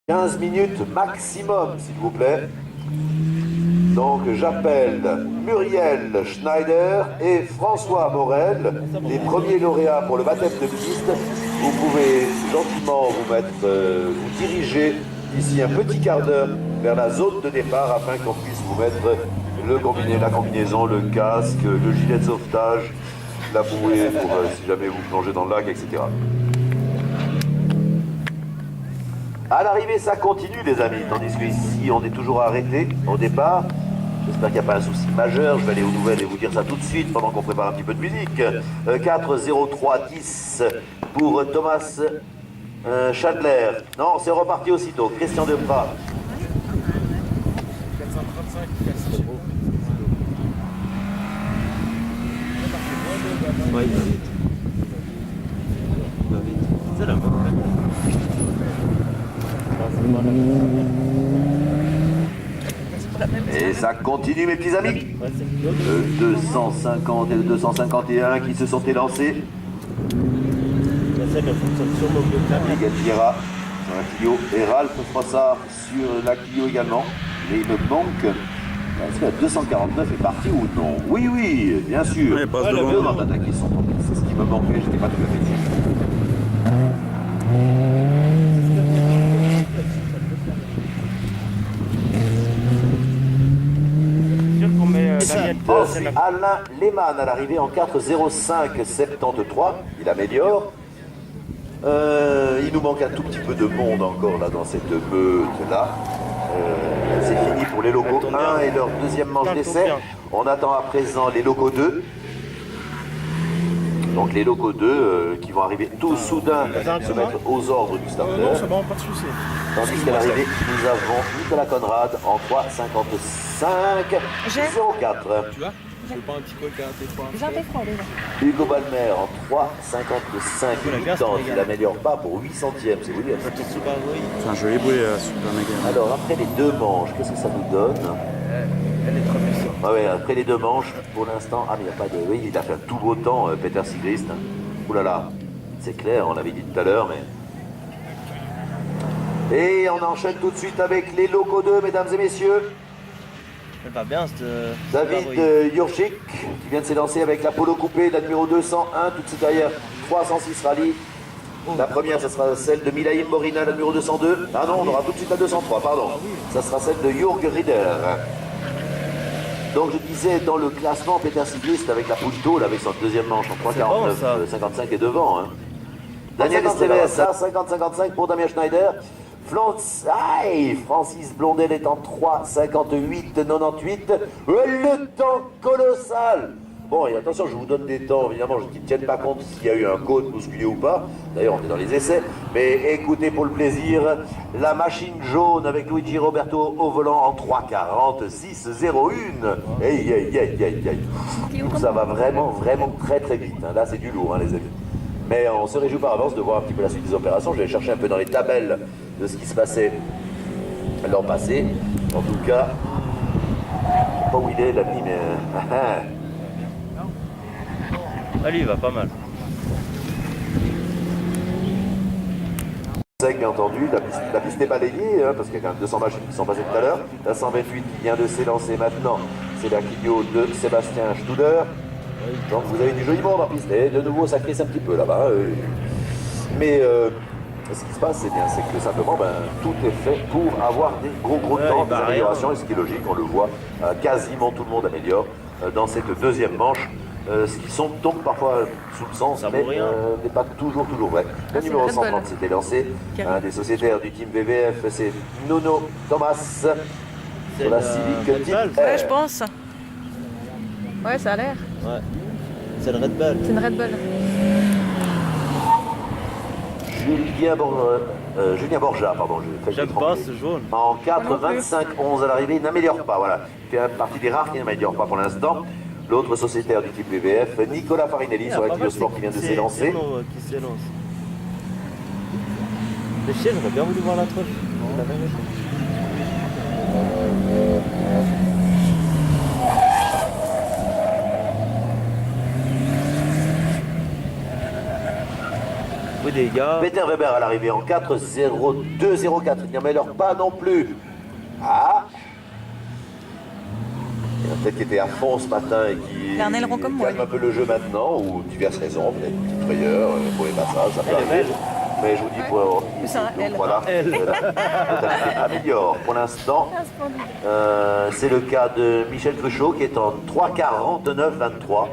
15 minutes maximum, s'il vous plaît. Donc j'appelle Muriel Schneider et François Morel, les premiers lauréats pour le baptême de piste. Vous pouvez gentiment vous diriger d'ici un petit quart d'heure vers la zone de départ afin qu'on puisse vous mettre la combinaison, le casque, le gilet de sauvetage, la bouée pour si jamais vous plongez dans le lac, etc. À l'arrivée, ça continue, les amis, tandis qu'ici, on est toujours arrêté au départ. J'espère qu'il n'y a pas un souci majeur. Je vais aller aux nouvelles et vous dire ça tout de suite pendant qu'on prépare un petit peu de musique. 4-0-3-10 pour Thomas Chandler. Non, c'est reparti aussitôt. Christian Deprat. 435, ouais, il va vite. Il va vite. C'est là. Et ça continue, mes petits amis. Le 250 et le 251 qui se sont élancés. Miguel Vieira sur la Clio et Ralph Frossard sur la Clio également. Et il me manque. Est-ce que la 249 est partie ou non? Oui, oui, bien sûr. Ouais, passe devant. D'attaquer son temps. C'est ce qui me manquait, j'étais pas tout à fait sûr. C'est Alain Lehmann à l'arrivée en 4,05,73. Il améliore. Il nous manque un tout petit peu de monde encore là dans cette meute-là. C'est fini pour les locaux 1 et leur deuxième manche d'essai. On attend à présent les locaux 2. Donc les locaux 2 qui vont arriver tout soudain se mettre aux ordres du starter. Non, ça va, pas de souci. Tandis qu'à l'arrivée, nous avons Nicolas Conrad en 3,55,04. Tu vois? Je veux pas un petit peu le karaté froid. J'ai un peu froid déjà. Hugo Balmer en 3,55,80. Il n'améliore pas pour 8 centièmes, c'est William. C'est un joli bruit Super Mega. Alors après les deux manches, qu'est-ce que ça nous donne? Elle est très puissante. Ah ouais, après les deux manches, pour l'instant, ah mais il n'y a pas de... Oui, il a fait un tout beau temps, Peter Sigrist. Ouh là là, c'est clair, on l'avait dit tout à l'heure, mais... Et on enchaîne tout de suite avec les locaux 2, mesdames et messieurs. Elle va bien, David Jurczyk, qui vient de s'élancer avec la Polo coupée, la numéro 201, tout de suite derrière 306 rallye. La première, ce sera celle de Milaïm Morina, la numéro 202. Ah non, on aura tout de suite la 203, pardon. Ça sera celle de Jürg Rieder. Donc je disais, dans le classement, Peter Sigrist avec la Punto, là, avec son deuxième manche en 3,49, 55 est devant. Hein. Daniel Esteves à 50-55 pour Damien Schneider. Francis Blondel est en 3,58-98. Le temps colossal. Bon, et attention, je vous donne des temps, évidemment, qui ne tiennent pas compte s'il y a eu un code bousculé ou pas. D'ailleurs, on est dans les essais. Mais écoutez pour le plaisir, la machine jaune avec Luigi Roberto au volant en 3,46,01. Aïe, aïe, aïe, aïe, aïe. Ça va vraiment, vraiment très, très vite. Hein. Là, c'est du lourd, hein, les amis. Mais on se réjouit par avance de voir un petit peu la suite des opérations. Je vais chercher un peu dans les tabelles de ce qui se passait l'an passé. En tout cas, je ne sais pas où il est, l'ami, mais... Allez, il va pas mal. Bien entendu, la piste n'est pas balayée, hein, parce qu'il y a quand même 200 machines qui sont passées tout à l'heure. La 128 qui vient de s'élancer maintenant, c'est la Clio de Sébastien Studer. Donc vous avez du joli monde en piste, et de nouveau ça crisse un petit peu là-bas. Mais ce qui se passe, c'est bien, c'est que simplement tout est fait pour avoir des gros temps, des améliorations, et ce qui est logique, on le voit, quasiment tout le monde améliore dans cette deuxième manche. Ce qui sont donc parfois sous le sens, mais n'est pas toujours vrai. Le numéro 130 s'était lancé, un des sociétaires du team VVF, c'est Nono Thomas sur la Civic Type R. Ouais, je pense. Ouais, ça a l'air. Ouais. C'est le Red Bull. C'est une Red Bull. Julien Borja, pardon, J'aime pas ce jaune. En 4,25,11 à l'arrivée, il n'améliore pas, voilà. Il fait partie des rares qui n'améliore pas pour l'instant. L'autre sociétaire du type VVF, Nicolas Farinelli sur la Clio Sport qui vient de s'élancer. Qui s'élance. Les chiens, j'aurais bien voulu voir la troche. des gars. Peter Weber à l'arrivée en 4-0-2-0-4. Il n'y en meurt pas non plus. Ah, il y en a peut-être qui était à fond ce matin et qui Il a un aileron comme moi, calme un peu le jeu maintenant, ou diverses raisons, peut-être une petite frayeur, pour les passages, ça peut Elle est arriver. belle. Mais je vous dis pour avoir C'est un L. voilà, L. la améliore. Pour l'instant, c'est le cas de Michel Cruchot qui est en 3-49-23.